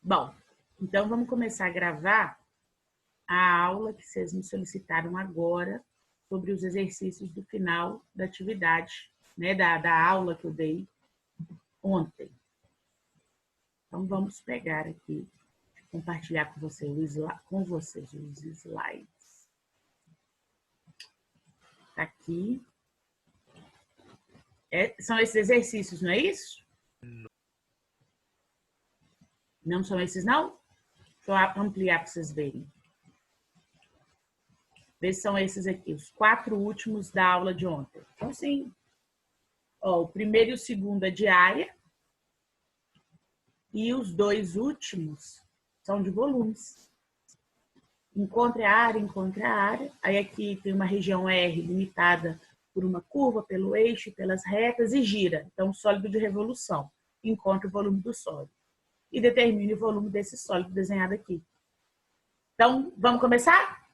Bom, então vamos começar a gravar a aula que vocês me solicitaram agora sobre os exercícios do final da atividade, né, da aula que eu dei ontem. Então vamos pegar aqui, compartilhar com vocês os slides. Tá aqui. São esses exercícios, não é isso? Não são esses, não? Deixa eu ampliar para vocês verem. Vê se são esses aqui, os 4 últimos da aula de ontem. Então, sim. Ó, o primeiro e o segundo é de área. E os 2 últimos são de volumes. Encontre a área, encontre a área. Aí aqui tem uma região R limitada por uma curva, pelo eixo, pelas retas e gira. Então, sólido de revolução. Encontre o volume do sólido. E determine o volume desse sólido desenhado aqui. Então, vamos começar?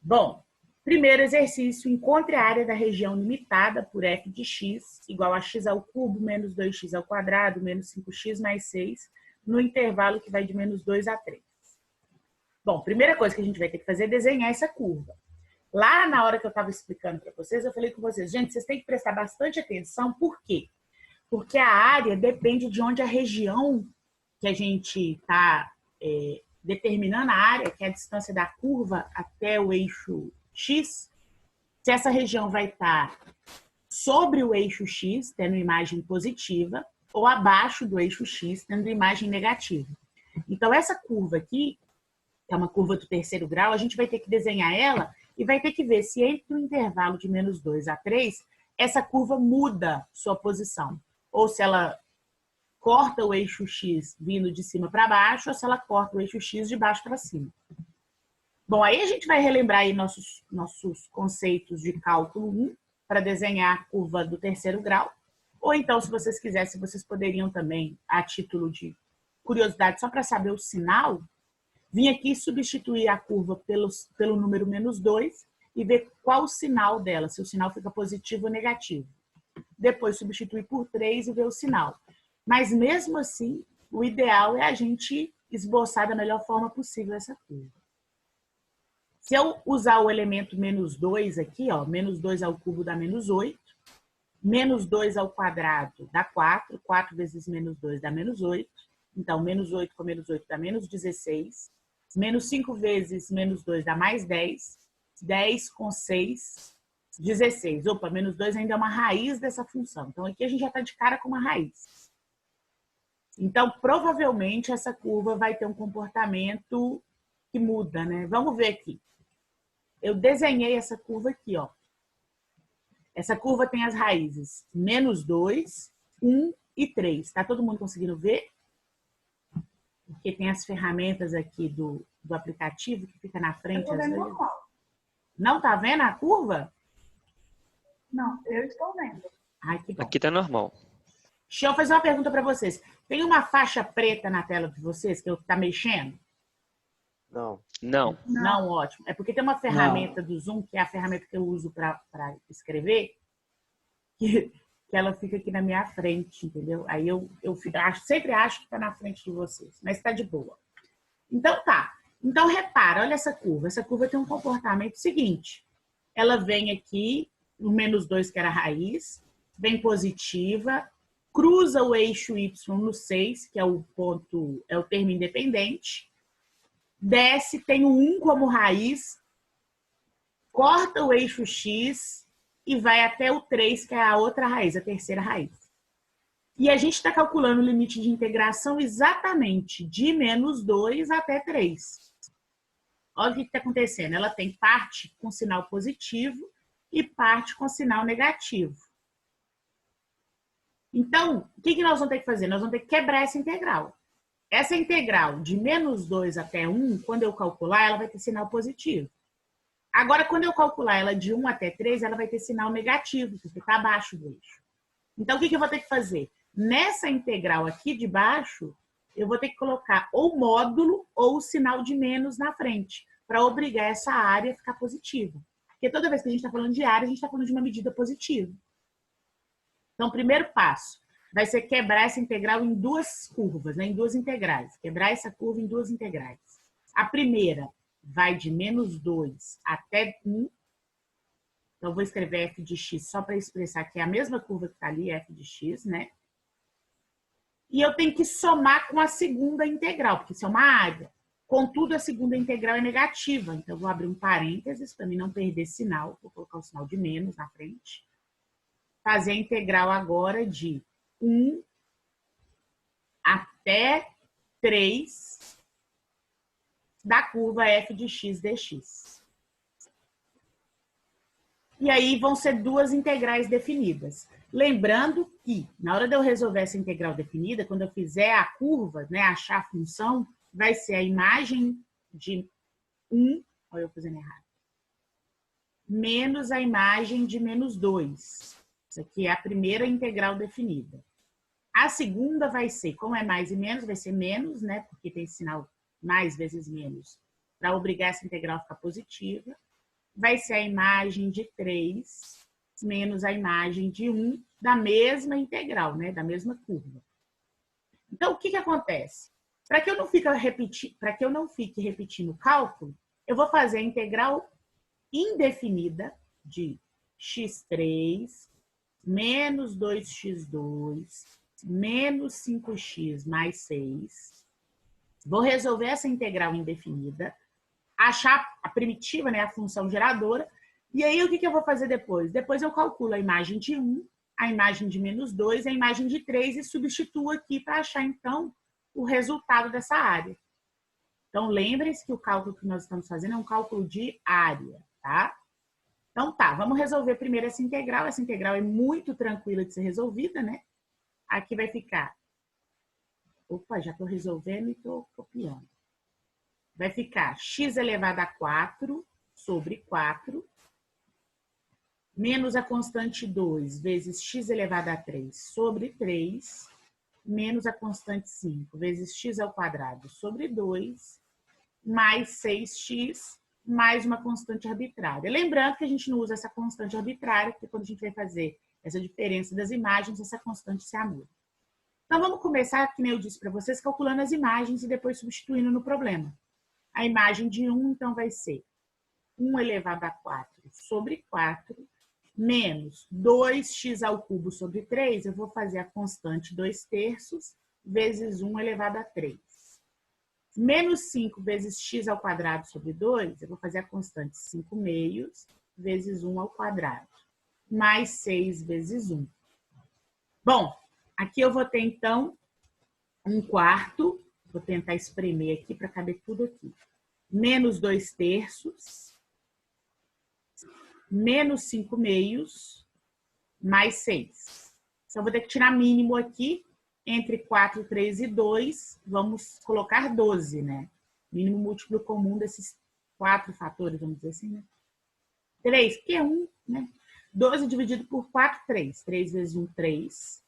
Bom, primeiro exercício, encontre a área da região limitada por f de x igual a x ao cubo menos 2x ao quadrado menos 5x mais 6 no intervalo que vai de menos 2 a 3. Bom, primeira coisa que a gente vai ter que fazer é desenhar essa curva. Lá na hora que eu estava explicando para vocês, eu falei com vocês, gente, vocês têm que prestar bastante atenção, por quê? Porque a área depende de onde a região que a gente está determinando a área, que é a distância da curva até o eixo X, se essa região vai estar sobre o eixo X, tendo imagem positiva, ou abaixo do eixo X, tendo imagem negativa. Então, essa curva aqui, que é uma curva do terceiro grau, a gente vai ter que desenhar ela e vai ter que ver se entre o intervalo de menos 2 a 3, essa curva muda sua posição. Ou se ela corta o eixo X vindo de cima para baixo, ou se ela corta o eixo X de baixo para cima. Bom, aí a gente vai relembrar aí nossos conceitos de cálculo 1 para desenhar a curva do terceiro grau. Ou então, se vocês quisessem, vocês poderiam também, a título de curiosidade, só para saber o sinal, vir aqui substituir a curva pelo número menos 2 e ver qual o sinal dela, se o sinal fica positivo ou negativo. Depois substituir por 3 e ver o sinal. Mas mesmo assim, o ideal é a gente esboçar da melhor forma possível essa curva. Se eu usar o elemento menos 2 aqui, ó, menos 2 ao cubo dá menos 8, menos 2 ao quadrado dá 4, 4 vezes menos 2 dá menos 8, então menos 8 com menos 8 dá menos 16, menos 5 vezes menos 2 dá mais 10, 10 com 6, 16. Opa, menos 2 ainda é uma raiz dessa função. Então, aqui a gente já está de cara com uma raiz. Então, provavelmente, essa curva vai ter um comportamento que muda, né? Vamos ver aqui. Eu desenhei essa curva aqui, ó. Essa curva tem as raízes menos 2, 1 e 3. Tá todo mundo conseguindo ver? Porque tem as ferramentas aqui do aplicativo que fica na frente. Eu tô vendo normal. Não tá vendo a curva? Não, eu estou vendo. Ai, que bom. Aqui tá normal. Deixa eu fazer uma pergunta para vocês. Tem uma faixa preta na tela de vocês que eu tá mexendo? Não. Não. Não, ótimo. É porque tem uma ferramenta do Zoom, que é a ferramenta que eu uso para escrever, que ela fica aqui na minha frente, entendeu? Aí eu sempre acho que está na frente de vocês, mas está de boa. Então tá. Então repara, olha essa curva. Essa curva tem um comportamento seguinte. Ela vem aqui, no menos 2, que era a raiz, vem positiva, cruza o eixo Y no 6, que é o ponto, é o termo independente, desce, tem o 1 como raiz, corta o eixo X e vai até o 3, que é a outra raiz, a terceira raiz. E a gente está calculando o limite de integração exatamente de menos 2 até 3. Olha o que está acontecendo. Ela tem parte com sinal positivo e parte com sinal negativo. Então, o que nós vamos ter que fazer? Nós vamos ter que quebrar essa integral. Essa integral de menos 2 até 1, quando eu calcular, ela vai ter sinal positivo. Agora, quando eu calcular ela de 1 até 3, ela vai ter sinal negativo, porque está abaixo do eixo. Então, o que eu vou ter que fazer? Nessa integral aqui de baixo, eu vou ter que colocar ou módulo ou o sinal de menos na frente, para obrigar essa área a ficar positiva. Porque toda vez que a gente está falando de área, a gente está falando de uma medida positiva. Então, primeiro passo, vai ser quebrar essa integral em duas curvas, né? Em duas integrais. Quebrar essa curva em duas integrais. A primeira vai de menos 2 até 1. Então, vou escrever f de x só para expressar que é a mesma curva que está ali, f de x, né? E eu tenho que somar com a segunda integral, porque isso é uma área. Contudo, a segunda integral é negativa. Então, eu vou abrir um parênteses para mim não perder sinal. Vou colocar o sinal de menos na frente. Fazer a integral agora de 1 até 3 da curva f de x dx. E aí vão ser duas integrais definidas. Lembrando que, na hora de eu resolver essa integral definida, quando eu fizer a curva, né, achar a função, vai ser a imagem de 1, olha eu fazendo errado, menos a imagem de menos 2. Isso aqui é a primeira integral definida. A segunda vai ser, como é mais e menos, vai ser menos, né, porque tem sinal mais vezes menos, para obrigar essa integral a ficar positiva. Vai ser a imagem de 3 menos a imagem de 1 da mesma integral, né? Da mesma curva. Então, o que que acontece? Para que eu não fique repetindo o cálculo, eu vou fazer a integral indefinida de x3 menos 2x2 menos 5x mais 6. Vou resolver essa integral indefinida, achar a primitiva, né, a função geradora, e aí o que que eu vou fazer depois? Depois eu calculo a imagem de 1, a imagem de menos 2, a imagem de 3 e substituo aqui para achar, então, o resultado dessa área. Então, lembrem-se que o cálculo que nós estamos fazendo é um cálculo de área, tá? Então, tá, vamos resolver primeiro essa integral. Essa integral é muito tranquila de ser resolvida, né? Aqui vai ficar... Opa, já estou resolvendo e estou copiando. Vai ficar x elevado a 4 sobre 4, menos a constante 2 vezes x elevado a 3 sobre 3, menos a constante 5 vezes x ao quadrado sobre 2, mais 6x, mais uma constante arbitrária. Lembrando que a gente não usa essa constante arbitrária, porque quando a gente vai fazer essa diferença das imagens, essa constante se anula. Então, vamos começar, como eu disse para vocês, calculando as imagens e depois substituindo no problema. A imagem de 1, então, vai ser 1 elevado a 4 sobre 4, menos 2x ao cubo sobre 3, eu vou fazer a constante 2/3 vezes 1 elevado a 3. Menos 5 vezes x ao quadrado sobre 2, eu vou fazer a constante 5/2 vezes 1 ao quadrado, mais 6 vezes 1. Bom, aqui eu vou ter, então, 1/4, vou tentar espremer aqui para caber tudo aqui. Menos 2/3, menos 5/2, mais 6. Então, eu vou ter que tirar mínimo aqui, entre 4, 3 e 2, vamos colocar 12, né? Mínimo múltiplo comum desses 4 fatores, vamos dizer assim, né? 3, porque é 1, né? 12 dividido por 4, 3. 3 vezes 1, 3.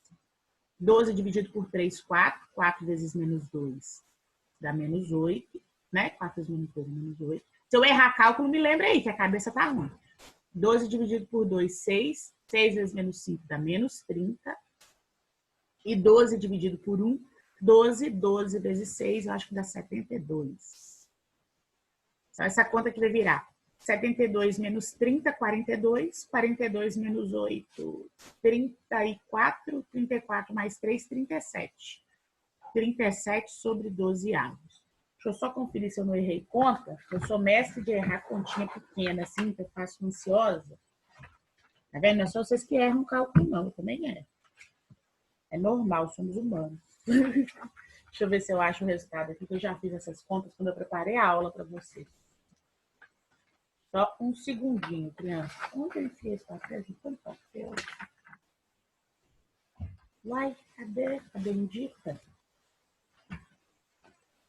12 dividido por 3, 4. 4 vezes menos 2 dá menos 8, né? 4 vezes menos 2 dá menos 8. Se eu errar cálculo, me lembra aí que a cabeça tá ruim. 12 dividido por 2, 6. 6 vezes menos 5 dá menos 30. E 12 dividido por 1, 12. 12 vezes 6, eu acho que dá 72. Então, essa conta aqui vai virar 72 menos 30, 42. 42 menos 8, 34. 34 mais 3, 37. 37 sobre 12 avos. Deixa eu só conferir se eu não errei conta. Eu sou mestre de errar continha pequena, assim, que eu faço ansiosa. Tá vendo? Não é só vocês que erram cálculo, não. Eu também erro. É normal, somos humanos. Deixa eu ver se eu acho o resultado aqui, que eu já fiz essas contas quando eu preparei a aula para vocês. Só um segundinho, criança. Onde eu enfiei esse papel? Quanto papel? Uai, cadê a bendita?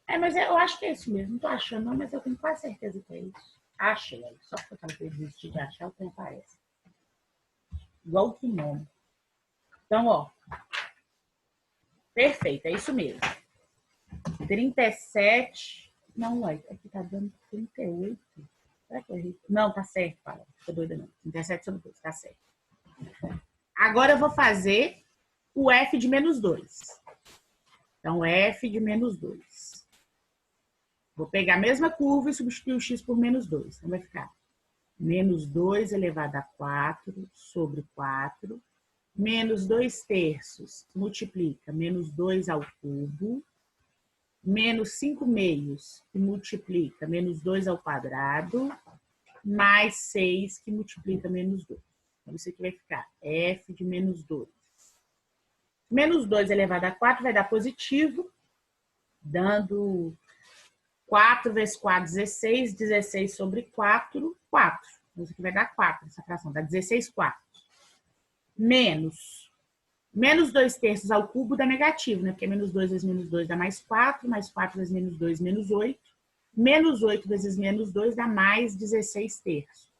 Mas eu acho que é isso mesmo. Não tô achando, não, mas eu tenho quase certeza que é isso. Achei. Só porque eu desisti de achar, o tempo aparece. Igual o kimono. Então, ó. Perfeito, é isso mesmo. 37. Não, aqui tá dando 38. Será que eu errei? Não, tá certo, Paula. Tô doida, não. 37 sobre 2, tá certo. Agora eu vou fazer o f de menos 2. Então, f de menos 2. Vou pegar a mesma curva e substituir o x por menos 2. Então, vai ficar menos 2 elevado a 4 sobre 4. Menos 2 terços multiplica menos 2 ao cubo. Menos 5 meios, que multiplica menos 2 ao quadrado. Mais 6, que multiplica menos 2. Então, isso aqui vai ficar f de menos 2. Menos 2 elevado a 4 vai dar positivo, dando 4 vezes 4, 16. 16 sobre 4, 4. Então, isso aqui vai dar 4, essa fração, dá 16 quartos. Menos 2 terços ao cubo dá negativo, né? Porque menos 2 vezes menos 2 dá mais 4 vezes menos 2, menos 8. Menos 8 vezes menos 2 dá mais 16 terços.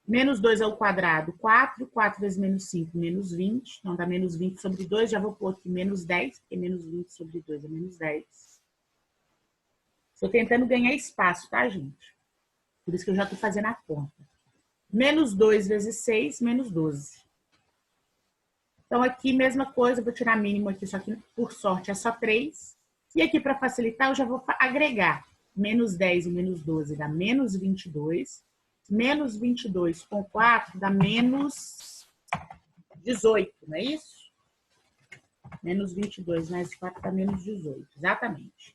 Menos 2 ao quadrado, 4. 4 vezes menos 5, menos 20. Então, dá menos 20 sobre 2. Já vou pôr aqui menos 10, porque menos 20 sobre 2 é menos 10. Estou tentando ganhar espaço, tá, gente? Por isso que eu já estou fazendo a conta. Menos 2 vezes 6, menos 12. Então, aqui, mesma coisa, eu vou tirar mínimo aqui, só que, por sorte, é só 3. E aqui, para facilitar, eu já vou agregar. Menos 10 e menos 12 dá menos 22. Menos 22 com 4 dá menos 18, não é isso? Menos 22 mais 4 dá menos 18, exatamente.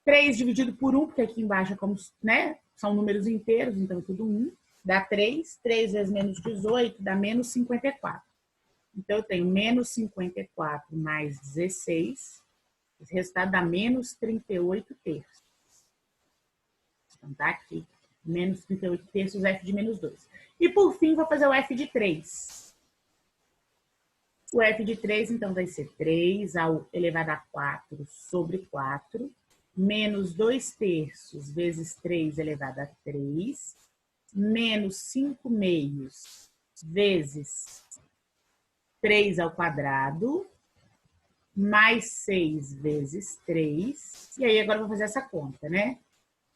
3 dividido por 1, porque aqui embaixo é como, né, são números inteiros, então é tudo 1. Dá 3. 3 vezes menos 18 dá menos 54. Então, eu tenho menos 54 mais 16. Esse resultado dá menos 38 terços. Então, tá aqui. Menos 38 terços, f de menos 2. E, por fim, vou fazer o f de 3. O f de 3, então, vai ser 3 ao elevado a 4 sobre 4. Menos 2 terços vezes 3 elevado a 3. Menos 5 meios vezes 3 ao quadrado, mais 6 vezes 3. E aí, agora eu vou fazer essa conta, né?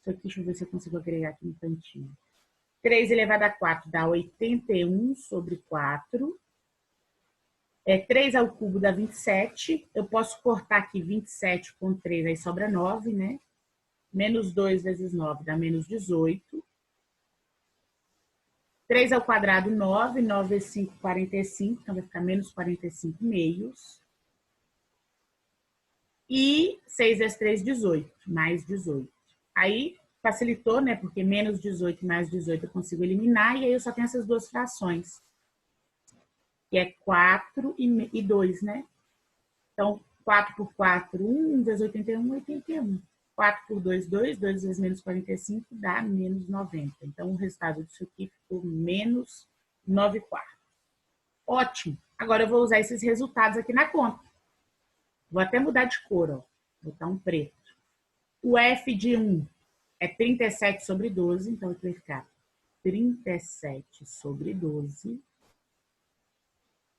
Isso aqui, deixa eu ver se eu consigo agregar aqui no cantinho. 3 elevado a 4 dá 81 sobre 4. 3 ao cubo dá 27. Eu posso cortar aqui 27 com 3, aí sobra 9, né? Menos 2 vezes 9 dá menos 18. 3 ao quadrado, 9. 9 vezes 5, 45. Então, vai ficar menos 45 meios. E 6 vezes 3, 18. Mais 18. Aí, facilitou, né? Porque menos 18 mais 18 eu consigo eliminar. E aí, eu só tenho essas duas frações. Que é 4 e 2, né? Então, 4 por 4, 1. 1 vezes 81, 81. 4 por 2, 2. 2 vezes menos 45 dá menos 90. Então, o resultado disso aqui ficou menos 9 quartos. Ótimo. Agora, eu vou usar esses resultados aqui na conta. Vou até mudar de cor, ó. Vou botar um preto. O f de 1 é 37 sobre 12. Então, aqui vai ficar 37 sobre 12.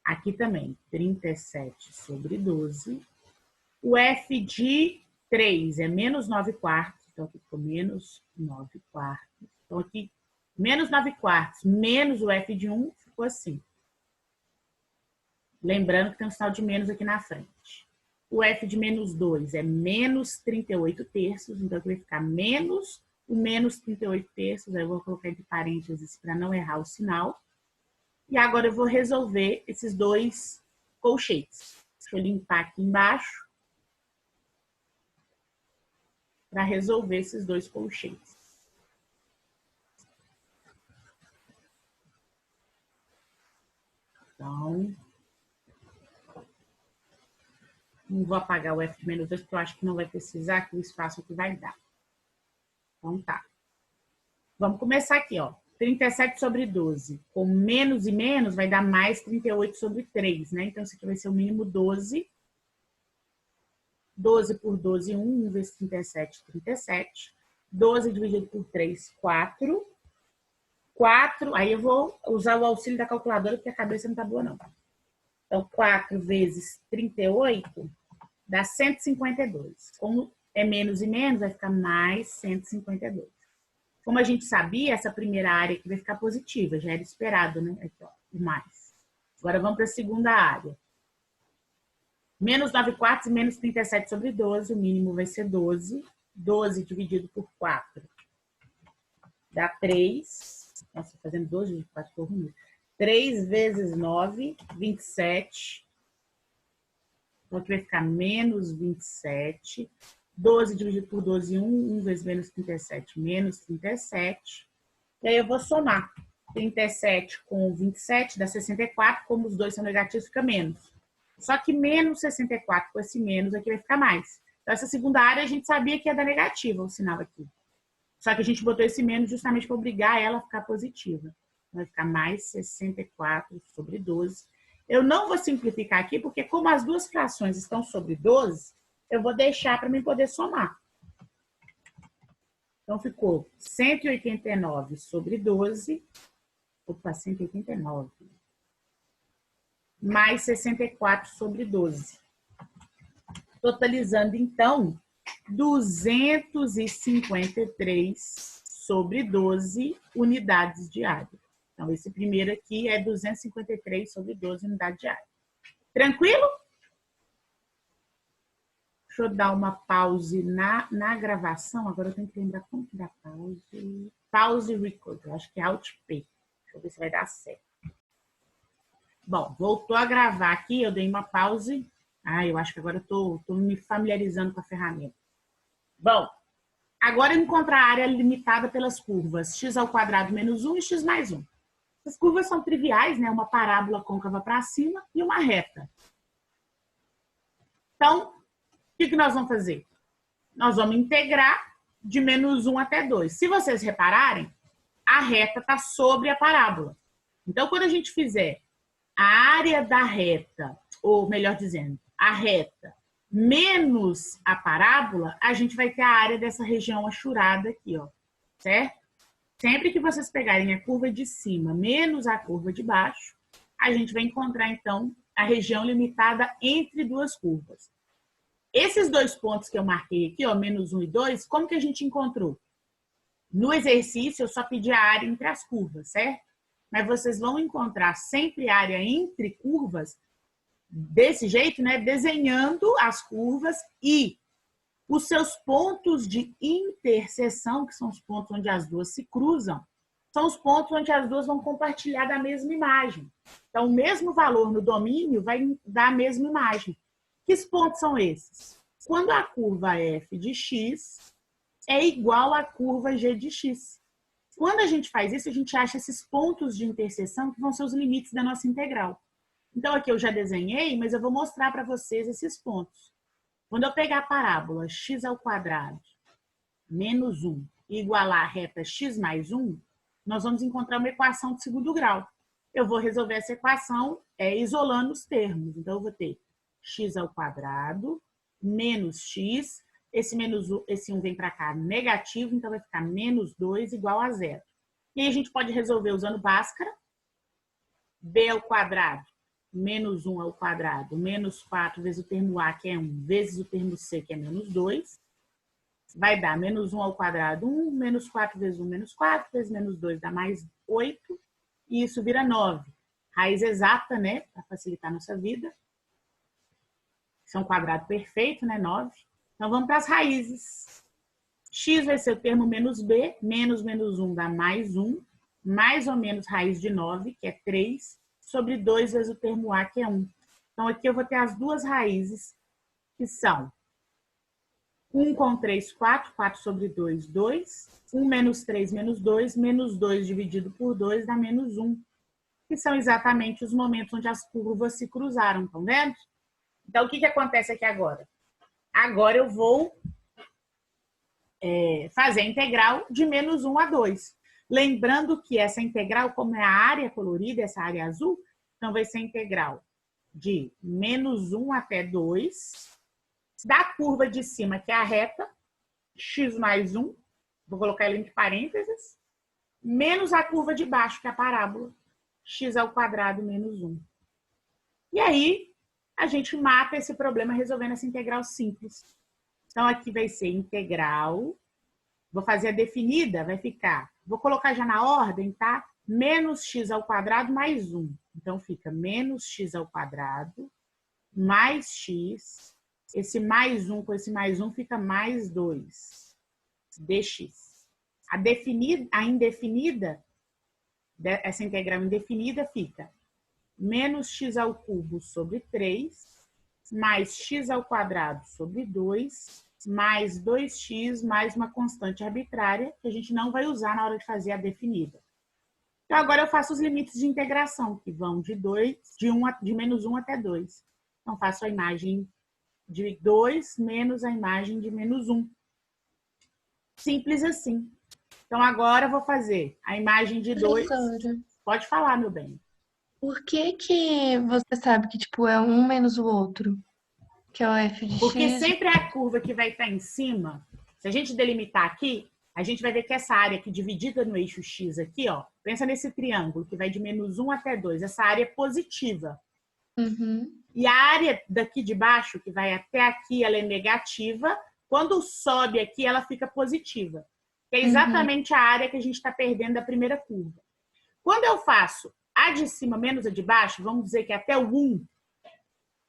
Aqui também, 37 sobre 12. O f de 3 é menos 9 quartos. Então, aqui ficou menos 9 quartos. Então, aqui, menos 9 quartos menos o f de 1 ficou assim. Lembrando que tem um sinal de menos aqui na frente. O f de menos 2 é menos 38 terços. Então, aqui vai ficar menos o menos 38 terços. Aí eu vou colocar entre parênteses para não errar o sinal. E agora eu vou resolver esses dois colchetes. Deixa eu limpar aqui embaixo para resolver esses dois colchetes. Então, não vou apagar o f de menos 2, porque eu acho que não vai precisar, que o espaço aqui vai dar. Então, tá. Vamos começar aqui, ó. 37 sobre 12. Com menos e menos, vai dar mais 38 sobre 3, né? Então, isso aqui vai ser o mínimo 12. 12 por 12, 1. 1 vezes 37, 37. 12 dividido por 3, 4. 4, aí eu vou usar o auxílio da calculadora, porque a cabeça não tá boa, não. Então, 4 vezes 38 dá 152. Como é menos e menos, vai ficar mais 152. Como a gente sabia, essa primeira área aqui vai ficar positiva, já era esperado, né? Aqui, ó, o mais. Agora vamos para a segunda área. Menos 9 quartos e menos 37 sobre 12, o mínimo vai ser 12. 12 dividido por 4 dá 3. Nossa, fazendo 12 dividido por 4 por 1. 3 vezes 9, 27. Então aqui vai ficar menos 27. 12 dividido por 12, 1. 1 vezes menos 37, menos 37. E aí eu vou somar. 37 com 27 dá 64. Como os dois são negativos, fica menos. Só que menos 64 com esse menos aqui vai ficar mais. Então, essa segunda área a gente sabia que ia dar negativa, o sinal aqui. Só que a gente botou esse menos justamente para obrigar ela a ficar positiva. Vai ficar mais 64 sobre 12. Eu não vou simplificar aqui, porque como as duas frações estão sobre 12, eu vou deixar para mim poder somar. Então, ficou 189 sobre 12. Opa, 189. Mais 64 sobre 12. Totalizando, então, 253 sobre 12 unidades de área. Então, esse primeiro aqui é 253 sobre 12 unidades de área. Tranquilo? Deixa eu dar uma pause na gravação. Agora eu tenho que lembrar como que dá pause. Pause record. Eu acho que é Alt P. Deixa eu ver se vai dar certo. Bom, voltou a gravar aqui, eu dei uma pause. Eu acho que agora eu tô me familiarizando com a ferramenta. Bom, agora eu encontrar a área limitada pelas curvas x ao quadrado menos 1 e x mais 1. Essas curvas são triviais, né? Uma parábola côncava para cima e uma reta. Então, o que nós vamos fazer? Nós vamos integrar de menos 1 até 2. Se vocês repararem, a reta está sobre a parábola. Então, quando a gente fizer a área da reta, ou melhor dizendo, a reta menos a parábola, a gente vai ter a área dessa região achurada aqui, ó, certo? Sempre que vocês pegarem a curva de cima menos a curva de baixo, a gente vai encontrar, então, a região limitada entre duas curvas. Esses dois pontos que eu marquei aqui, ó, menos 1 e 2, como que a gente encontrou? No exercício, eu só pedi a área entre as curvas, certo? Mas vocês vão encontrar sempre área entre curvas desse jeito, né? Desenhando as curvas e os seus pontos de interseção, que são os pontos onde as duas se cruzam, são os pontos onde as duas vão compartilhar da mesma imagem. Então, o mesmo valor no domínio vai dar a mesma imagem. Que pontos são esses? Quando a curva f de x é igual à curva g de x. Quando a gente faz isso, a gente acha esses pontos de interseção que vão ser os limites da nossa integral. Então, aqui eu já desenhei, mas eu vou mostrar para vocês esses pontos. Quando eu pegar a parábola x ao quadrado menos 1 e igualar a reta x mais 1, nós vamos encontrar uma equação de segundo grau. Eu vou resolver essa equação isolando os termos. Então, eu vou ter x ao quadrado menos x. Esse 1 vem para cá negativo, então vai ficar menos 2 igual a 0. E aí a gente pode resolver usando Bhaskara. B ao quadrado menos 1 ao quadrado, menos 4 vezes o termo A, que é 1, vezes o termo C, que é menos 2. Vai dar menos 1 ao quadrado, 1, menos 4 vezes 1, menos 4, vezes menos 2 dá mais 8. E isso vira 9. Raiz exata, né? Para facilitar a nossa vida. Isso é um quadrado perfeito, né? 9. Então, vamos para as raízes. X vai ser o termo menos B, menos 1 dá mais 1, mais ou menos raiz de 9, que é 3, sobre 2 vezes o termo A, que é 1. Então, aqui eu vou ter as duas raízes, que são 1 com 3, 4, 4 sobre 2, 2, 1 menos 3, menos 2, menos 2 dividido por 2 dá menos 1, que são exatamente os momentos onde as curvas se cruzaram, estão vendo? Então, o que acontece aqui agora? Agora eu vou fazer a integral de menos 1 a 2. Lembrando que essa integral, como é a área colorida, essa área azul, então vai ser a integral de menos 1 até 2, da curva de cima, que é a reta, x mais 1, vou colocar ela entre parênteses, menos a curva de baixo, que é a parábola, x ao quadrado menos 1. E aí, a gente mata esse problema resolvendo essa integral simples. Então, aqui vai ser integral, vou fazer a definida, vai ficar, vou colocar já na ordem, tá? menos x ao quadrado mais 1. Então, fica menos x ao quadrado mais x. Esse mais 1 com esse mais 1 fica mais 2 dx. A indefinida, essa integral indefinida fica menos x ao cubo sobre 3, mais x ao quadrado sobre 2, mais 2x mais uma constante arbitrária, que a gente não vai usar na hora de fazer a definida. Então, agora eu faço os limites de integração, que vão de menos 1 até 2. Então, faço a imagem de 2 menos a imagem de menos 1. Simples assim. Então, agora eu vou fazer a imagem de 2. Professora, Pode falar, meu bem. por que que você sabe que, tipo, é um menos o outro? Que é o f de Porque x? sempre é a curva que vai estar em cima. Se a gente delimitar aqui, a gente vai ver que essa área aqui dividida no eixo x aqui, ó, pensa nesse triângulo que vai de menos 1 até 2. Essa área é positiva. Uhum. E a área daqui de baixo, que vai até aqui, ela é negativa. Quando sobe aqui, ela fica positiva. Que é exatamente a área que a gente está perdendo da primeira curva. Quando eu faço a de cima menos a de baixo, vamos dizer que até o 1,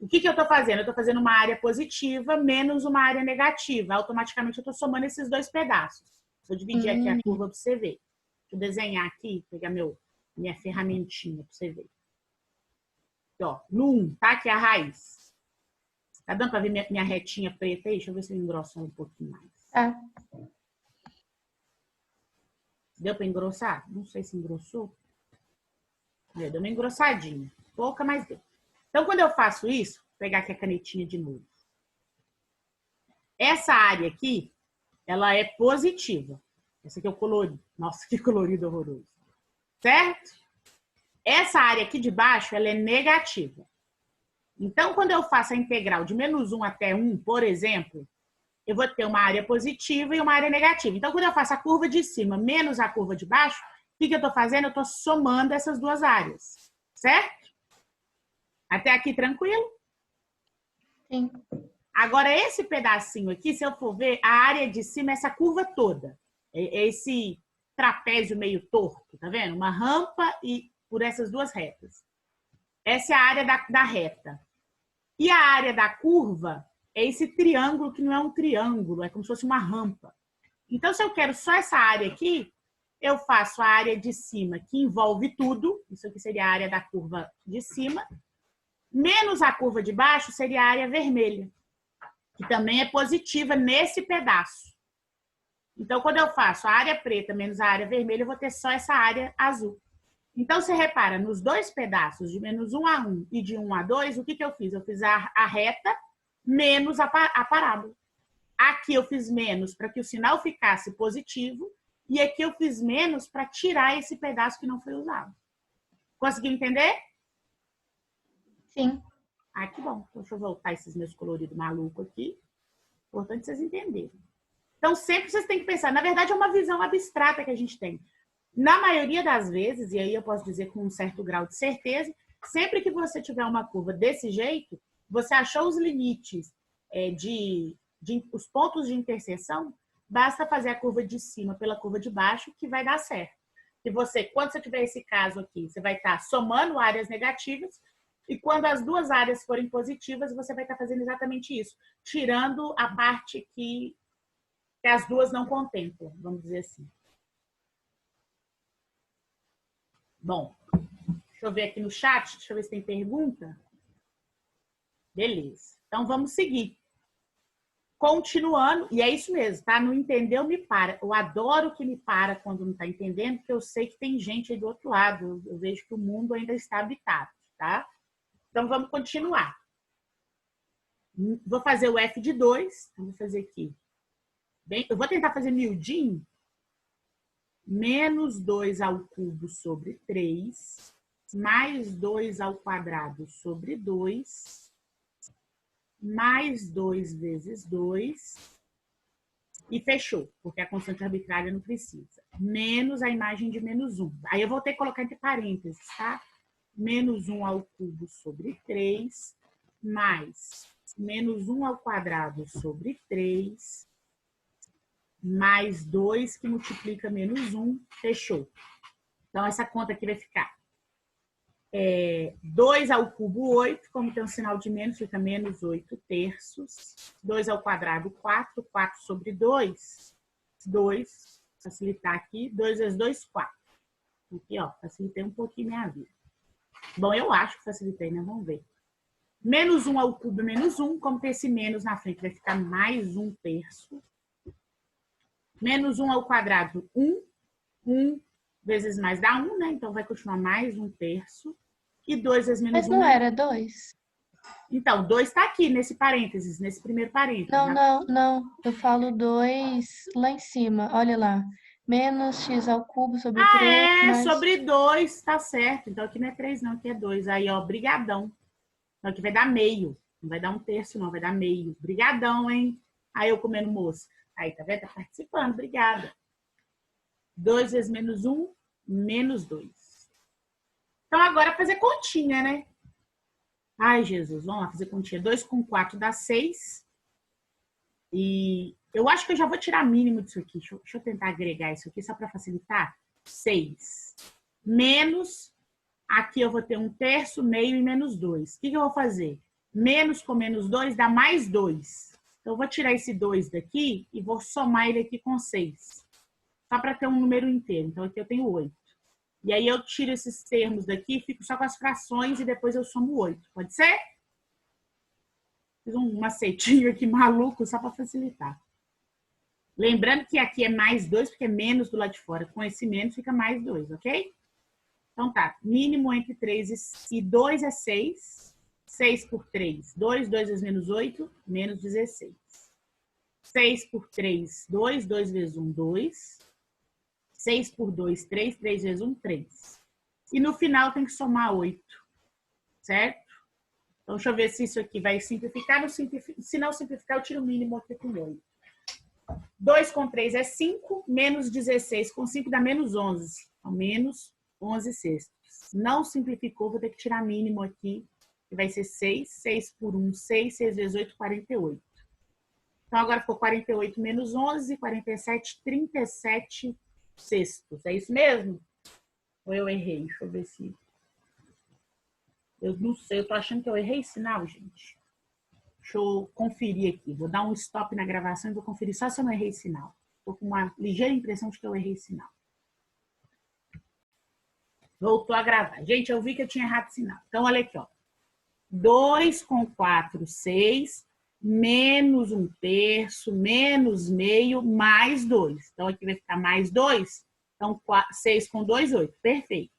o que eu estou fazendo? Eu estou fazendo uma área positiva menos uma área negativa. Automaticamente eu estou somando esses dois pedaços. Vou dividir aqui a curva para você ver. Deixa eu desenhar aqui, pegar minha ferramentinha para você ver. Aqui, ó, no 1, tá? Aqui é a raiz. Tá dando para ver minha retinha preta aí? Deixa eu ver se eu engrosso um pouquinho mais. Tá. Deu para engrossar? Não sei se engrossou. Deu uma engrossadinha. Pouca, mas deu. Então, quando eu faço isso, vou pegar aqui a canetinha de novo. Essa área aqui, ela é positiva. Essa aqui é o colorido. Nossa, que colorido horroroso. Certo? Essa área aqui de baixo, ela é negativa. Então, quando eu faço a integral de menos 1 até 1, por exemplo, eu vou ter uma área positiva e uma área negativa. Então, quando eu faço a curva de cima menos a curva de baixo, o que eu estou fazendo? Eu estou somando essas duas áreas. Certo? Até aqui, tranquilo? Sim. Agora, esse pedacinho aqui, se eu for ver, a área de cima é essa curva toda. É esse trapézio meio torto, tá vendo? Uma rampa e por essas duas retas. Essa é a área da reta. E a área da curva é esse triângulo que não é um triângulo, é como se fosse uma rampa. Então, se eu quero só essa área aqui, eu faço a área de cima, que envolve tudo. Isso aqui seria a área da curva de cima. Menos a curva de baixo seria a área vermelha, que também é positiva nesse pedaço. Então, quando eu faço a área preta menos a área vermelha, eu vou ter só essa área azul. Então, você repara, nos dois pedaços, de menos 1 a 1 e de 1 a 2, o que eu fiz? Eu fiz a reta menos a parábola. Aqui eu fiz menos para que o sinal ficasse positivo e aqui eu fiz menos para tirar esse pedaço que não foi usado. Conseguiu entender? Sim. Ah, que bom. Deixa eu voltar esses meus coloridos malucos aqui. Importante vocês entenderem. Então, sempre vocês têm que pensar. Na verdade, é uma visão abstrata que a gente tem. Na maioria das vezes, e aí eu posso dizer com um certo grau de certeza, sempre que você tiver uma curva desse jeito, você achou os limites os pontos de interseção, basta fazer a curva de cima pela curva de baixo que vai dar certo. E você, quando você tiver esse caso aqui, você vai estar somando áreas negativas e quando as duas áreas forem positivas, você vai estar fazendo exatamente isso, tirando a parte que as duas não contemplam, vamos dizer assim. Bom, deixa eu ver aqui no chat, deixa eu ver se tem pergunta. Beleza. Então, vamos seguir. Continuando, e é isso mesmo, tá? Não entendeu, me para. Eu adoro que me para quando não está entendendo, porque eu sei que tem gente aí do outro lado. Eu vejo que o mundo ainda está habitado, tá? Então, vamos continuar. Vou fazer o f de 2. Então, vou fazer aqui. Bem, eu vou tentar fazer miudinho. Menos 2 ao cubo sobre 3, mais 2 ao quadrado sobre 2, mais 2 vezes 2, e fechou, porque a constante arbitrária não precisa. Menos a imagem de menos 1. Aí eu vou ter que colocar entre parênteses, tá? Menos 1 ao cubo sobre 3, mais menos 1 ao quadrado sobre 3, mais 2 que multiplica menos 1, fechou. Então, essa conta aqui vai ficar 2 ao cubo, 8. Como tem um sinal de menos, fica menos 8 terços. 2 ao quadrado, 4. 4 sobre 2. 2. Facilitar aqui. 2 vezes 2, 4. Aqui, ó, facilitei um pouquinho minha vida. Bom, eu acho que facilitei, né? Vamos ver. Menos 1 ao cubo, menos 1. Como tem esse menos na frente, vai ficar mais 1 terço. Menos 1 ao quadrado, 1. 1 vezes mais dá 1, né? Então, vai continuar mais 1 terço. E 2 vezes menos 1... Mas não era 2? Então, 2 está aqui, nesse parênteses, nesse primeiro parênteses. Não. Eu falo 2 lá em cima. Olha lá. Menos x ao cubo sobre 3 mais... Sobre 2, tá certo. Então, aqui não é 3, não, aqui é 2. Aí, ó, brigadão. Então, aqui vai dar meio. Não vai dar 1 terço, não, vai dar meio. Brigadão, hein? Aí, eu comendo mosca. Aí, tá vendo? Tá participando, obrigada. 2 vezes menos 1, menos 2. Então, agora fazer continha, né? Ai, Jesus, vamos lá fazer continha. 2 com 4 dá 6. E eu acho que eu já vou tirar mínimo disso aqui. Deixa eu tentar agregar isso aqui só para facilitar. 6. Menos, aqui eu vou ter 1 terço, meio e menos 2. O que eu vou fazer? Menos com menos 2 dá mais 2. Então, eu vou tirar esse 2 daqui e vou somar ele aqui com 6. Só para ter um número inteiro. Então, aqui eu tenho 8. E aí, eu tiro esses termos daqui, fico só com as frações e depois eu somo 8. Pode ser? Fiz um macetinho aqui maluco só para facilitar. Lembrando que aqui é mais 2, porque é menos do lado de fora. Com esse menos fica mais 2, ok? Então tá, mínimo entre 3 e 2 é 6. 6 por 3, 2. 2 vezes menos 8, menos 16. 6 por 3, 2. 2 vezes 1, 2. 6 por 2, 3. 3 vezes 1, 3. E no final tem que somar 8, certo? Então, deixa eu ver se isso aqui vai simplificar. Se não simplificar, eu tiro o mínimo aqui com 8. 2 com 3 é 5, menos 16 com 5 dá menos 11. Então, menos 11 sextos. Não simplificou, vou ter que tirar mínimo aqui, que vai ser 6. 6 por 1, 6. 6 vezes 8, 48. Então, agora ficou 48 menos 11, 47, 37 sextos. É isso mesmo? Ou eu errei? Deixa eu ver se... Eu não sei, eu tô achando que eu errei sinal, gente. Deixa eu conferir aqui. Vou dar um stop na gravação e vou conferir só se eu não errei sinal. Tô com uma ligeira impressão de que eu errei sinal. Voltou a gravar. Gente, eu vi que eu tinha errado sinal. Então, olha aqui, ó. 2 com 4, 6. Menos 1 terço, menos meio, mais 2. Então, aqui vai ficar mais 2. Então, 6 com 2, 8. Perfeito.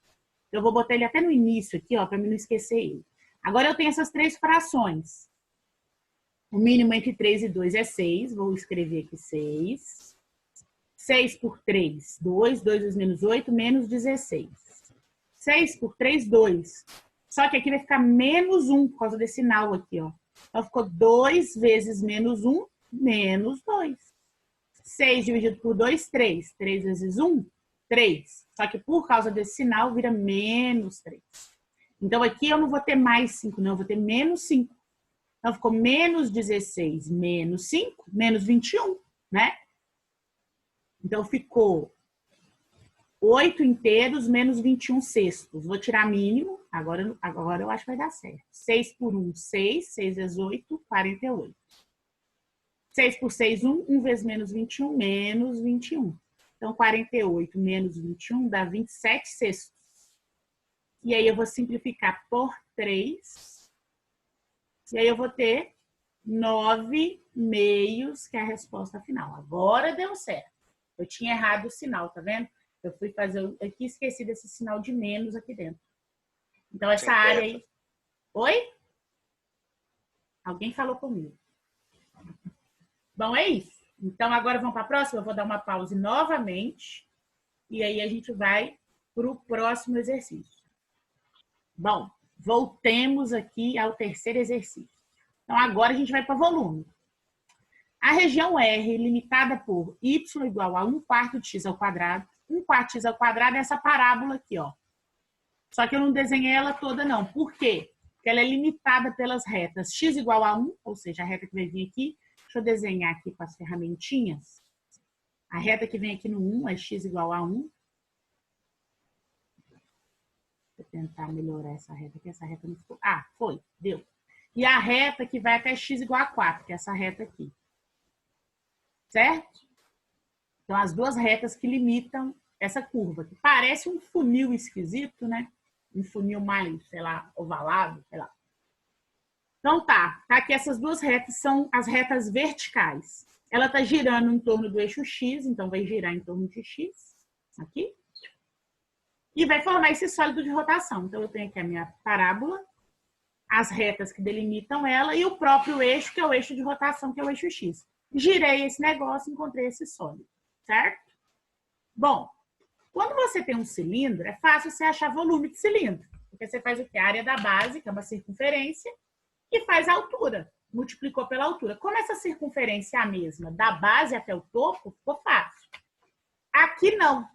Eu vou botar ele até no início aqui, ó, para mim não esquecer ele. Agora, eu tenho essas 3 frações. O mínimo entre 3 e 2 é 6. Vou escrever aqui 6. 6 por 3, 2. 2 vezes menos 8, menos 16. 6 por 3, 2. Só que aqui vai ficar menos 1 por causa desse sinal aqui, ó. Então, ficou 2 vezes menos 1, menos 2. 6 dividido por 2, 3. 3 vezes 1, 3. Só que por causa desse sinal, vira menos 3. Então, aqui eu não vou ter mais 5, não. Eu vou ter menos 5. Então, ficou menos 16 menos 5, menos 21, né? Então, ficou 8 inteiros menos 21 sextos. Vou tirar mínimo. Agora eu acho que vai dar certo. 6 por 1, 6. 6 vezes 8, 48. 6 por 6, 1. 1 vezes menos 21, menos 21. Então, 48 menos 21 dá 27 sextos. E aí, eu vou simplificar por 3. E aí, eu vou ter 9 meios, que é a resposta final. Agora deu certo. Eu tinha errado o sinal, tá vendo? Eu fui fazer... Eu aqui esqueci desse sinal de menos aqui dentro. Então, essa área aí... Oi? Alguém falou comigo. Bom, é isso. Então, agora vamos para a próxima. Eu vou dar uma pausa novamente. E aí, a gente vai para o próximo exercício. Bom, voltemos aqui ao terceiro exercício. Então, agora a gente vai para volume. A região R, limitada por y igual a 1/4 de x ao quadrado. 1/4 de x ao quadrado é essa parábola aqui, ó. Só que eu não desenhei ela toda, não. Por quê? Porque ela é limitada pelas retas x igual a 1, ou seja, a reta que vai vir aqui. Deixa eu desenhar aqui com as ferramentinhas. A reta que vem aqui no 1 é x igual a 1. Vou tentar melhorar essa reta aqui. Essa reta não ficou... Ah, foi. Deu. E a reta que vai até x igual a 4, que é essa reta aqui. Certo? Então, as duas retas que limitam essa curva, que parece um funil esquisito, né? Um funil mais, sei lá, ovalado, sei lá. Então, tá aqui essas duas retas são as retas verticais. Ela está girando em torno do eixo X, então vai girar em torno de X, aqui. E vai formar esse sólido de rotação. Então, eu tenho aqui a minha parábola, as retas que delimitam ela e o próprio eixo, que é o eixo de rotação, que é o eixo X. Girei esse negócio e encontrei esse sólido, certo? Bom, quando você tem um cilindro, é fácil você achar volume de cilindro. Porque você faz o quê? A área da base, que é uma circunferência, e faz a altura. Multiplicou pela altura. Como essa circunferência é a mesma, da base até o topo, ficou fácil. Aqui não.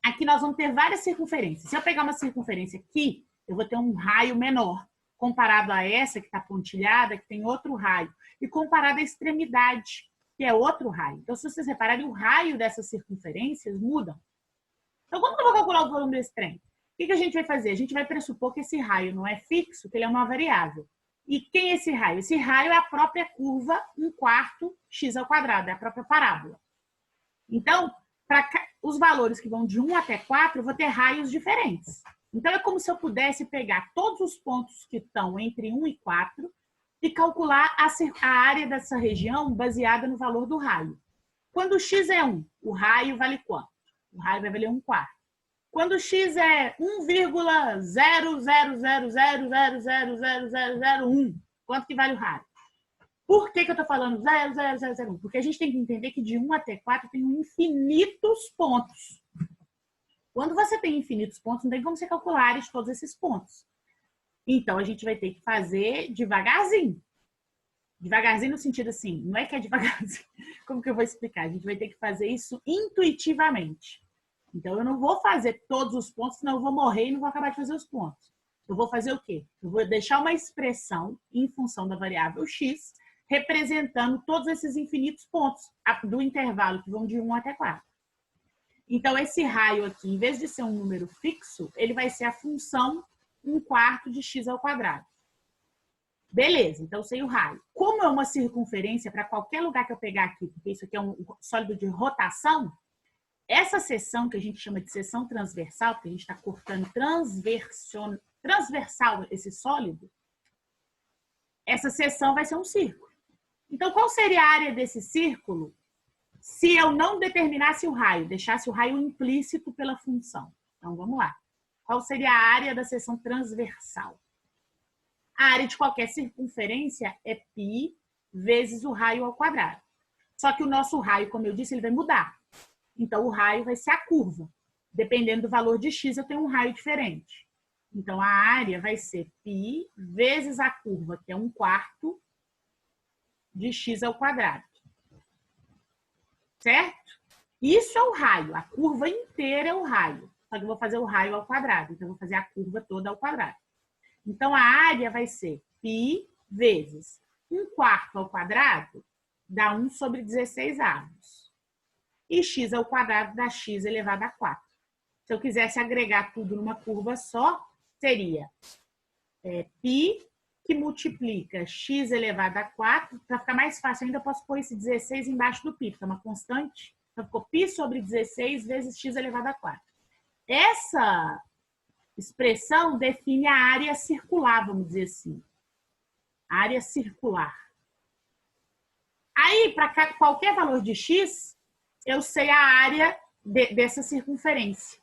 Aqui nós vamos ter várias circunferências. Se eu pegar uma circunferência aqui, eu vou ter um raio menor, comparado a essa que está pontilhada, que tem outro raio, e comparado à extremidade, que é outro raio. Então, se vocês repararem, o raio dessas circunferências mudam. Então, como que eu vou calcular o volume desse trem? O que a gente vai fazer? A gente vai pressupor que esse raio não é fixo, que ele é uma variável. E quem é esse raio? Esse raio é a própria curva 1/4 x ao quadrado, é a própria parábola. Então, para os valores que vão de 1 até 4, eu vou ter raios diferentes. Então, é como se eu pudesse pegar todos os pontos que estão entre 1 e 4 e calcular a área dessa região baseada no valor do raio. Quando x é 1, o raio vale quanto? O raio vai valer 1/4. Quando x é 1,00000000001, quanto que vale o raio? Por que eu estou falando 0,0001? Porque a gente tem que entender que de 1 até 4 tem infinitos pontos. Quando você tem infinitos pontos, não tem como você calcular a área de todos esses pontos. Então, a gente vai ter que fazer devagarzinho. Devagarzinho no sentido assim, não é que é devagarzinho. Como que eu vou explicar? A gente vai ter que fazer isso intuitivamente. Então, eu não vou fazer todos os pontos, senão eu vou morrer e não vou acabar de fazer os pontos. Eu vou fazer o quê? Eu vou deixar uma expressão em função da variável x, representando todos esses infinitos pontos do intervalo que vão de 1 até 4. Então, esse raio aqui, em vez de ser um número fixo, ele vai ser a função 1/4 de x ao quadrado. Beleza, então sei o raio. Como é uma circunferência para qualquer lugar que eu pegar aqui, porque isso aqui é um sólido de rotação, essa seção que a gente chama de seção transversal, porque a gente está cortando transversal esse sólido, essa seção vai ser um círculo. Então, qual seria a área desse círculo se eu não determinasse o raio, deixasse o raio implícito pela função? Então, vamos lá. Qual seria a área da seção transversal? A área de qualquer circunferência é π vezes o raio ao quadrado. Só que o nosso raio, como eu disse, ele vai mudar. Então, o raio vai ser a curva. Dependendo do valor de x, eu tenho um raio diferente. Então, a área vai ser π vezes a curva, que é 1/4 de x ao quadrado. Certo? Isso é o raio. A curva inteira é o raio. Só que eu vou fazer o raio ao quadrado. Então, eu vou fazer a curva toda ao quadrado. Então, a área vai ser π vezes 1/4 ao quadrado dá 1/16. E x ao quadrado dá x elevado a 4. Se eu quisesse agregar tudo numa curva só, seria π que multiplica x elevado a 4. Para ficar mais fácil ainda, eu posso pôr esse 16 embaixo do π, porque é uma constante. Então, ficou π/16 vezes x elevado a 4. Essa expressão define a área circular, vamos dizer assim. A área circular. Aí, para qualquer valor de x, eu sei a área dessa circunferência.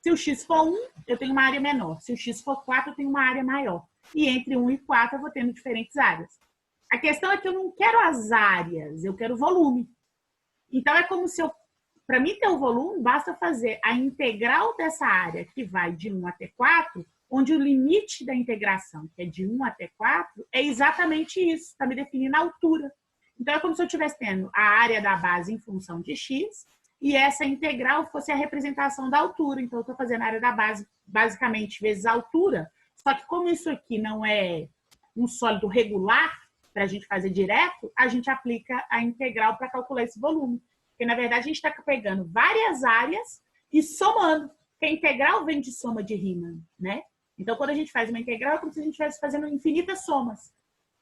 Se o x for 1, eu tenho uma área menor. Se o x for 4, eu tenho uma área maior. E entre 1 e 4, eu vou tendo diferentes áreas. A questão é que eu não quero as áreas, eu quero o volume. Então, é como se para mim ter o volume, basta fazer a integral dessa área, que vai de 1 até 4, onde o limite da integração, que é de 1 até 4, é exatamente isso. Está me definindo a altura. Então, é como se eu estivesse tendo a área da base em função de x, e essa integral fosse a representação da altura. Então, eu estou fazendo a área da base, basicamente, vezes a altura. Só que como isso aqui não é um sólido regular, para a gente fazer direto, a gente aplica a integral para calcular esse volume. Porque, na verdade, a gente está pegando várias áreas e somando. Porque a integral vem de soma de Riemann, né? Então, quando a gente faz uma integral, é como se a gente estivesse fazendo infinitas somas.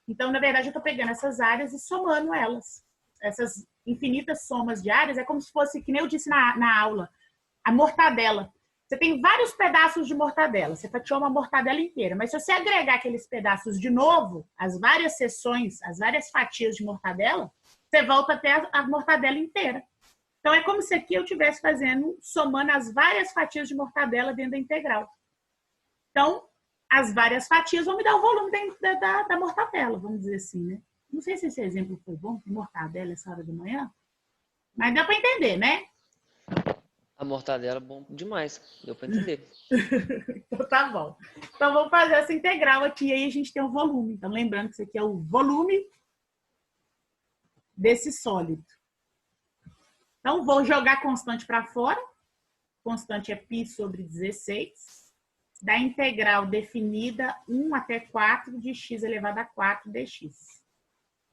Então, na verdade, eu estou pegando essas áreas e somando elas. Essas infinitas somas de áreas é como se fosse, que nem eu disse na aula, a mortadela. Você tem vários pedaços de mortadela. Você fatiou uma mortadela inteira. Mas se você agregar aqueles pedaços de novo, as várias seções, as várias fatias de mortadela, você volta até a mortadela inteira. Então, é como se aqui eu estivesse somando as várias fatias de mortadela dentro da integral. Então, as várias fatias vão me dar o volume da mortadela, vamos dizer assim, né? Não sei se esse exemplo foi bom, mortadela essa hora da manhã, mas dá para entender, né? A mortadela é bom demais. Deu para entender. Então, tá bom. Então, vamos fazer essa integral aqui, aí a gente tem o volume. Então, lembrando que isso aqui é o volume desse sólido. Então, vou jogar constante para fora. Constante é π sobre 16. Da integral definida 1 até 4 de x elevado a 4 dx.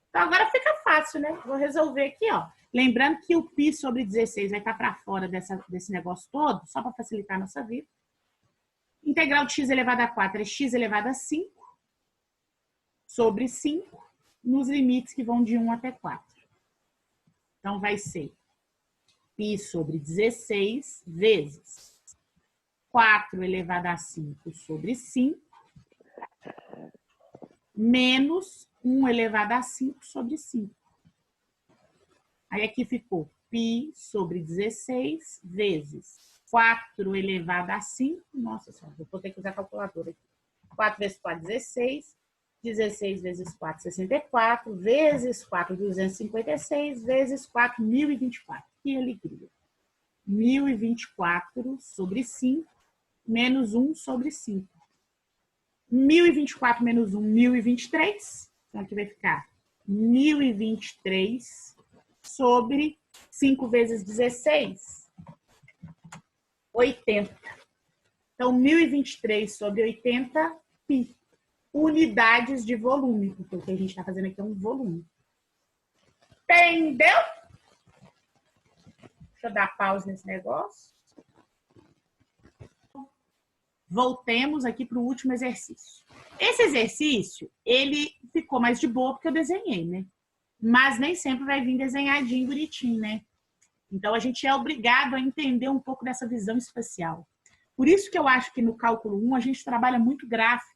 Então, agora fica fácil, né? Vou resolver aqui, ó. Lembrando que o π sobre 16 vai estar para fora desse negócio todo, só para facilitar a nossa vida. Integral de x elevado a 4 é x elevado a 5 sobre 5, nos limites que vão de 1 até 4. Então, vai ser π sobre 16 vezes 4 elevado a 5 sobre 5, menos 1 elevado a 5 sobre 5. Aí aqui ficou π sobre 16 vezes 4 elevado a 5. Nossa senhora, vou ter que usar a calculadora aqui. 4 vezes 4, 16. 16 vezes 4, 64. Vezes 4, 256. Vezes 4, 1024. Que alegria. 1024 sobre 5. Menos 1 sobre 5. 1024 menos 1, 1023. Então, aqui vai ficar 1023 sobre 5 vezes 16, 80. Então, 1023 sobre 80, π. Unidades de volume, porque o que a gente está fazendo aqui é um volume. Entendeu? Deixa eu dar pausa nesse negócio. Voltemos aqui para o último exercício. Esse exercício, ele ficou mais de boa porque eu desenhei, né? Mas nem sempre vai vir desenhadinho, bonitinho, né? Então, a gente é obrigado a entender um pouco dessa visão espacial. Por isso que eu acho que no cálculo 1 a gente trabalha muito gráfico.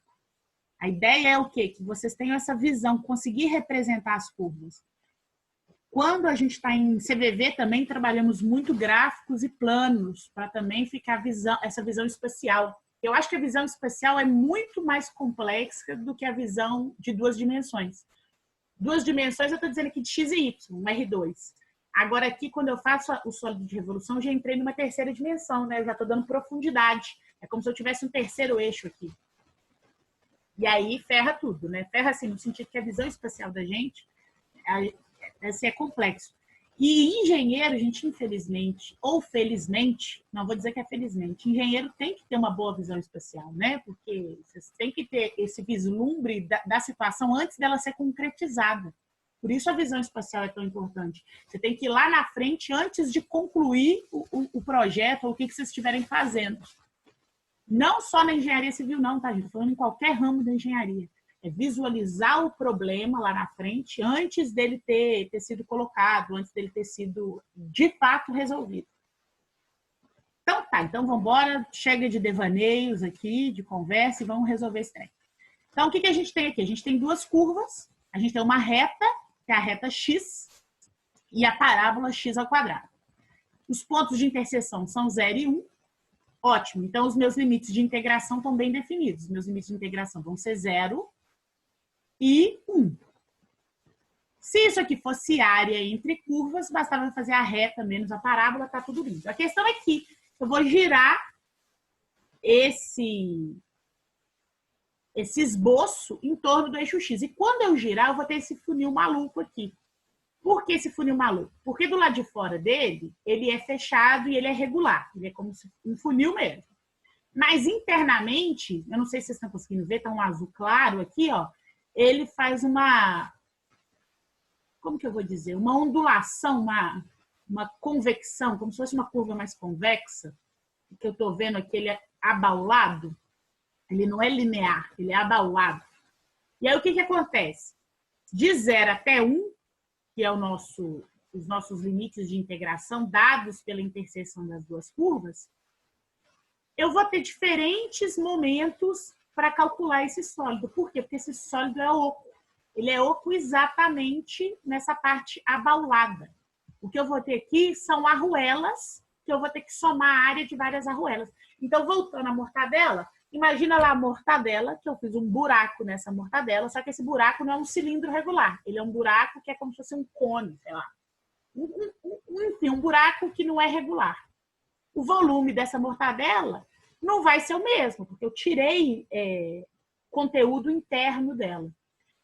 A ideia é o quê? Que vocês tenham essa visão, conseguir representar as curvas. Quando a gente está em CVV, também trabalhamos muito gráficos e planos, para também ficar essa visão espacial. Eu acho que a visão espacial é muito mais complexa do que a visão de 2 dimensões. 2 dimensões, eu estou dizendo aqui de x e y, um R2. Agora aqui, quando eu faço o sólido de revolução, eu já entrei numa terceira dimensão, né? Eu já estou dando profundidade. É como se eu tivesse um terceiro eixo aqui. E aí ferra tudo, né? Ferra assim, no sentido que a visão espacial da gente é complexo. E engenheiro, gente, infelizmente, ou felizmente, não vou dizer que é felizmente, engenheiro tem que ter uma boa visão espacial, né? Porque vocês têm que ter esse vislumbre da situação antes dela ser concretizada. Por isso a visão espacial é tão importante. Você tem que ir lá na frente antes de concluir o projeto ou o que vocês estiverem fazendo. Não só na engenharia civil, não, tá, gente? Estou falando em qualquer ramo da engenharia. É visualizar o problema lá na frente antes dele ter sido colocado, antes dele ter sido, de fato, resolvido. Então tá, então vamos embora. Chega de devaneios aqui, de conversa, e vamos resolver esse trem. Então, o que a gente tem aqui? A gente tem 2 curvas. A gente tem uma reta, que é a reta x, e a parábola x ao quadrado. Os pontos de interseção são 0 e 1. Ótimo. Então, os meus limites de integração estão bem definidos. Os meus limites de integração vão ser 0 e 1. Se isso aqui fosse área entre curvas, bastava fazer a reta menos a parábola, tá tudo lindo. A questão é que eu vou girar esse esboço em torno do eixo X. E quando eu girar, eu vou ter esse funil maluco aqui. Por que esse funil maluco? Porque do lado de fora dele, ele é fechado e ele é regular. Ele é como um funil mesmo. Mas internamente, eu não sei se vocês estão conseguindo ver, tá um azul claro aqui, ó. Ele faz uma, como que eu vou dizer? Uma ondulação, uma convecção, como se fosse uma curva mais convexa. que eu estou vendo aqui, ele é abaulado, ele não é linear, ele é abaulado. E aí o que acontece? De 0 até 1, que é os nossos limites de integração dados pela interseção das duas curvas, eu vou ter diferentes momentos para calcular esse sólido. Por quê? Porque esse sólido é oco. Ele é oco exatamente nessa parte abaulada. O que eu vou ter aqui são arruelas, que eu vou ter que somar a área de várias arruelas. Então, voltando à mortadela, imagina lá a mortadela, que eu fiz um buraco nessa mortadela, só que esse buraco não é um cilindro regular. Ele é um buraco que é como se fosse um cone, sei lá. Enfim, um buraco que não é regular. O volume dessa mortadela não vai ser o mesmo, porque eu tirei conteúdo interno dela.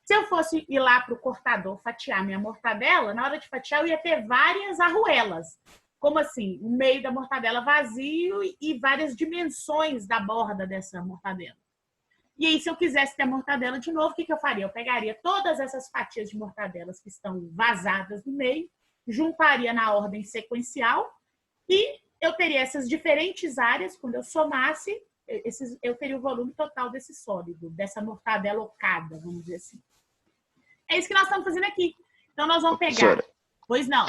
Se eu fosse ir lá para o cortador fatiar minha mortadela, na hora de fatiar eu ia ter várias arruelas. Como assim? O meio da mortadela vazio e várias dimensões da borda dessa mortadela. E aí, se eu quisesse ter a mortadela de novo, o que eu faria? Eu pegaria todas essas fatias de mortadelas que estão vazadas no meio, juntaria na ordem sequencial e eu teria essas diferentes áreas, quando eu somasse, eu teria o volume total desse sólido, dessa mortadela ocada, vamos dizer assim. É isso que nós estamos fazendo aqui. Então, nós vamos pegar... Professora, Pois não.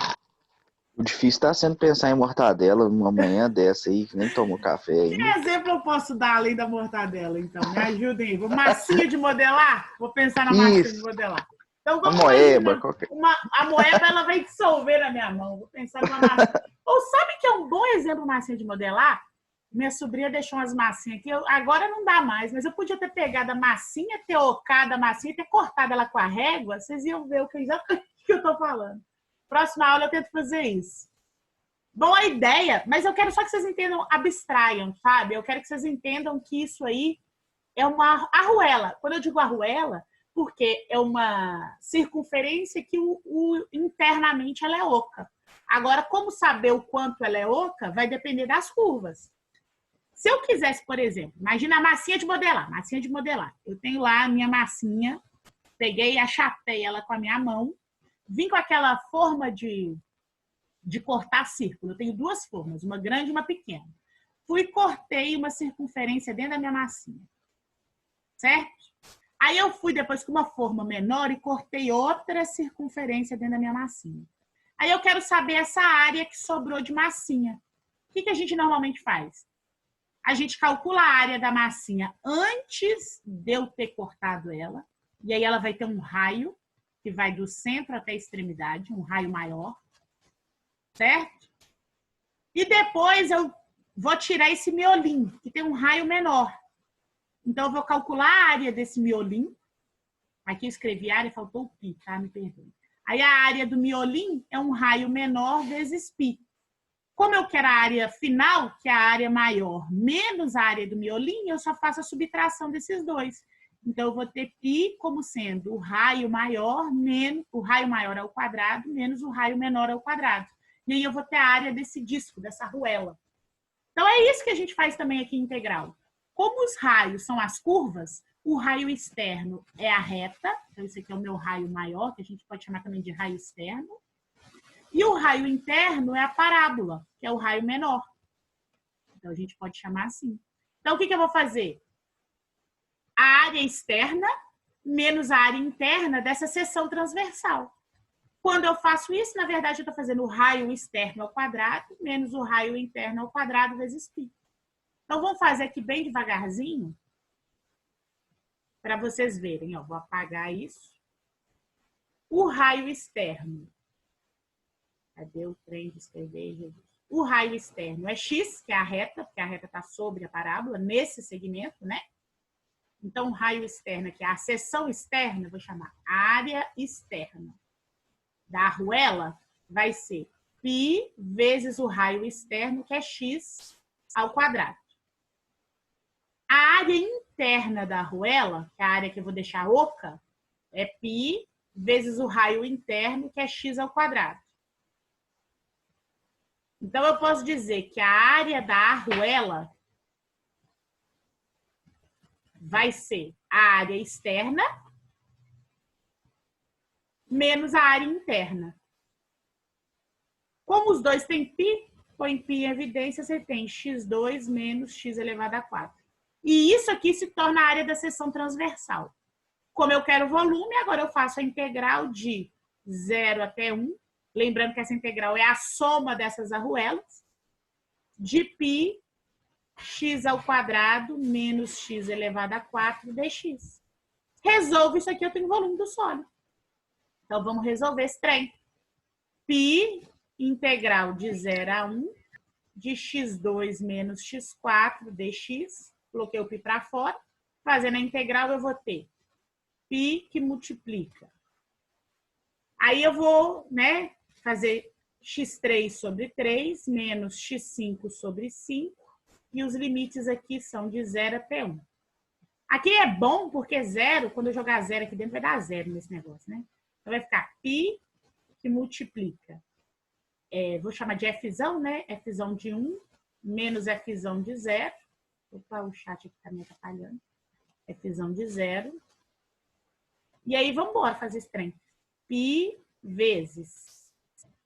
o difícil está sendo pensar em mortadela numa manhã dessa aí, que nem tomou café Que ainda. exemplo eu posso dar além da mortadela, então? Me ajudem aí. Massinha de modelar? Vou pensar na Isso. massinha de modelar. Então, A moeba, qualquer... a moeba ela vai dissolver na minha mão. Vou pensar numa massinha. Ou sabe que é um bom exemplo de massinha de modelar? Minha sobrinha deixou umas massinhas aqui. Agora não dá mais, mas eu podia ter pegado a massinha, ter ocado a massinha e ter cortado ela com a régua. Vocês iam ver o que eu estou falando. Próxima aula eu tento fazer isso. Boa ideia, mas eu quero só que vocês entendam, abstraiam, sabe? Eu quero que vocês entendam que isso aí é uma arruela. Quando eu digo arruela, porque é uma circunferência que internamente ela é oca. Agora, como saber o quanto ela é oca vai depender das curvas. Se eu quisesse, por exemplo, imagina a massinha de modelar, massinha de modelar. Eu tenho lá a minha massinha, peguei e achatei ela com a minha mão, vim com aquela forma de cortar círculo. Eu tenho duas formas, uma grande e uma pequena. Fui e cortei uma circunferência dentro da minha massinha. Certo? Aí eu fui depois com uma forma menor e cortei outra circunferência dentro da minha massinha. Aí eu quero saber essa área que sobrou de massinha. O que a gente normalmente faz? A gente calcula a área da massinha antes de eu ter cortado ela. E aí ela vai ter um raio que vai do centro até a extremidade, um raio maior. Certo? E depois eu vou tirar esse miolinho, que tem um raio menor. Então, eu vou calcular a área desse miolinho. Aqui eu escrevi área, faltou o pi, tá? Me perdoe. Aí a área do miolinho é um raio menor vezes pi. Como eu quero a área final, que é a área maior, menos a área do miolinho, eu só faço a subtração desses dois. Então, eu vou ter pi como sendo o raio maior, menos o raio maior ao quadrado, menos o raio menor ao quadrado. E aí eu vou ter a área desse disco, dessa arruela. Então, é isso que a gente faz também aqui em integral. Como os raios são as curvas, o raio externo é a reta. Então, esse aqui é o meu raio maior, que a gente pode chamar também de raio externo. E o raio interno é a parábola, que é o raio menor. Então, a gente pode chamar assim. Então, o que eu vou fazer? A área externa menos a área interna dessa seção transversal. Quando eu faço isso, na verdade, eu estou fazendo o raio externo ao quadrado menos o raio interno ao quadrado vezes π. Então, vamos fazer aqui bem devagarzinho para vocês verem. Ó, vou apagar isso. O raio externo. Cadê o trem de escrever, Jesus? O raio externo é x, que é a reta, porque a reta está sobre a parábola, nesse segmento, né? Então, o raio externo, que é a seção externa, vou chamar área externa da arruela, vai ser π vezes o raio externo, que é x ao quadrado. A área interna da arruela, que é a área que eu vou deixar oca, é π vezes o raio interno, que é x ao quadrado. Então, eu posso dizer que a área da arruela vai ser a área externa menos a área interna. Como os dois têm π, põe π em evidência, você tem x2 menos x elevado a 4. E isso aqui se torna a área da seção transversal. Como eu quero volume, agora eu faço a integral de 0 até 1. Lembrando que essa integral é a soma dessas arruelas. De π, x ao quadrado menos x elevado a 4 dx. Resolvo isso aqui, eu tenho volume do sólido. Então, vamos resolver esse trem. π integral de 0 a 1 de x2 menos x4 dx. Coloquei o π para fora. Fazendo a integral, eu vou ter π que multiplica. Aí eu vou, né, fazer x3 sobre 3 menos x5 sobre 5. E os limites aqui são de 0 até 1. Aqui é bom porque 0, quando eu jogar 0 aqui dentro, vai dar 0 nesse negócio, né? Então vai ficar π que multiplica. Vou chamar de Fzão, né? Fzão de 1 menos Fzão de 0. Opa, o chat aqui tá me atrapalhando. Fzão de 0. E aí, vamos embora fazer esse trem. π vezes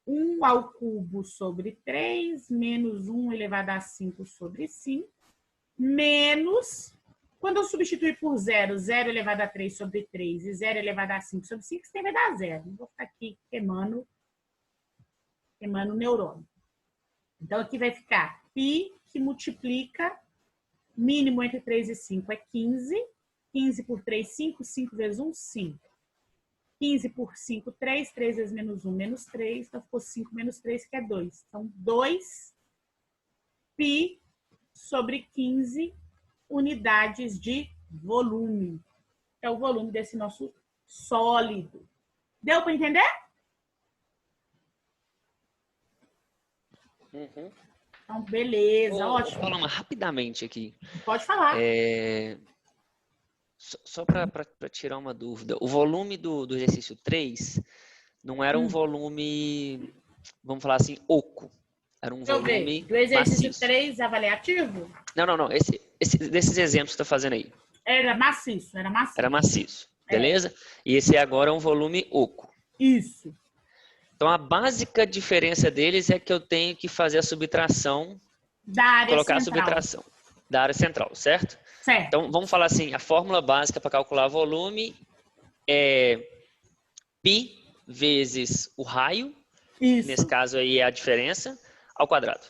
1 ao cubo sobre 3, menos 1 elevado a 5 sobre 5, menos, quando eu substituir por 0, 0 elevado a 3 sobre 3 e 0 elevado a 5 sobre 5, isso vai dar 0. Não vou ficar aqui queimando o neurônio. Então, aqui vai ficar π que multiplica, mínimo entre 3 e 5 é 15. 15 por 3, 5. 5 vezes 1, 5. 15 por 5, 3. 3 vezes menos 1, menos 3. Então, ficou 5 menos 3, que é 2. Então, 2 π sobre 15 unidades de volume. É o volume desse nosso sólido. Deu para entender? Uhum. Então, beleza, Vou ótimo. falar rapidamente aqui. Pode falar. Só para tirar uma dúvida. O volume do exercício 3 não era um volume, vamos falar assim, oco. Era um Deixa eu ver. volume Do exercício maciço. 3 avaliativo? Não. Desses exemplos que você está fazendo aí. Era maciço. Era maciço, beleza? E esse agora é um volume oco. Isso. Então, a básica diferença deles é que eu tenho que fazer a subtração, Da área colocar central. a subtração da área central, certo? Certo. Então, vamos falar assim, a fórmula básica para calcular volume é π vezes o raio, Isso. nesse caso aí é a diferença, ao quadrado.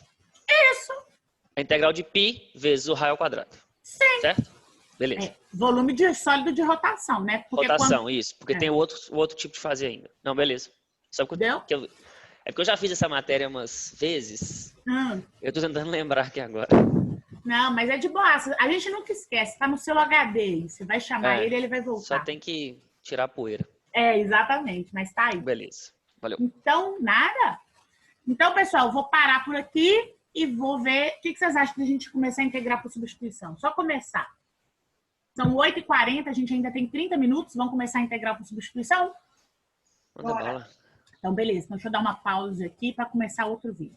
Isso. A integral de π vezes o raio ao quadrado. Sim. Certo? Beleza. Volume de sólido de rotação, né? Porque Rotação, isso. Porque É. tem o outro tipo de fazer ainda. Não, beleza. Só porque Deu? é porque eu já fiz essa matéria umas vezes. Eu tô tentando lembrar aqui agora. Não, mas é de boa. A gente nunca esquece. Tá no seu HD. Você vai chamar ele vai voltar. Só tem que tirar a poeira. Exatamente. Mas tá aí. Beleza. Valeu. Então, nada. Então, pessoal, vou parar por aqui e vou ver o que vocês acham de a gente começar a integrar por substituição. Só começar. São 8h40, a gente ainda tem 30 minutos. Vamos começar a integrar por substituição? Manda bala. Então, beleza. Então, deixa eu dar uma pausa aqui para começar outro vídeo.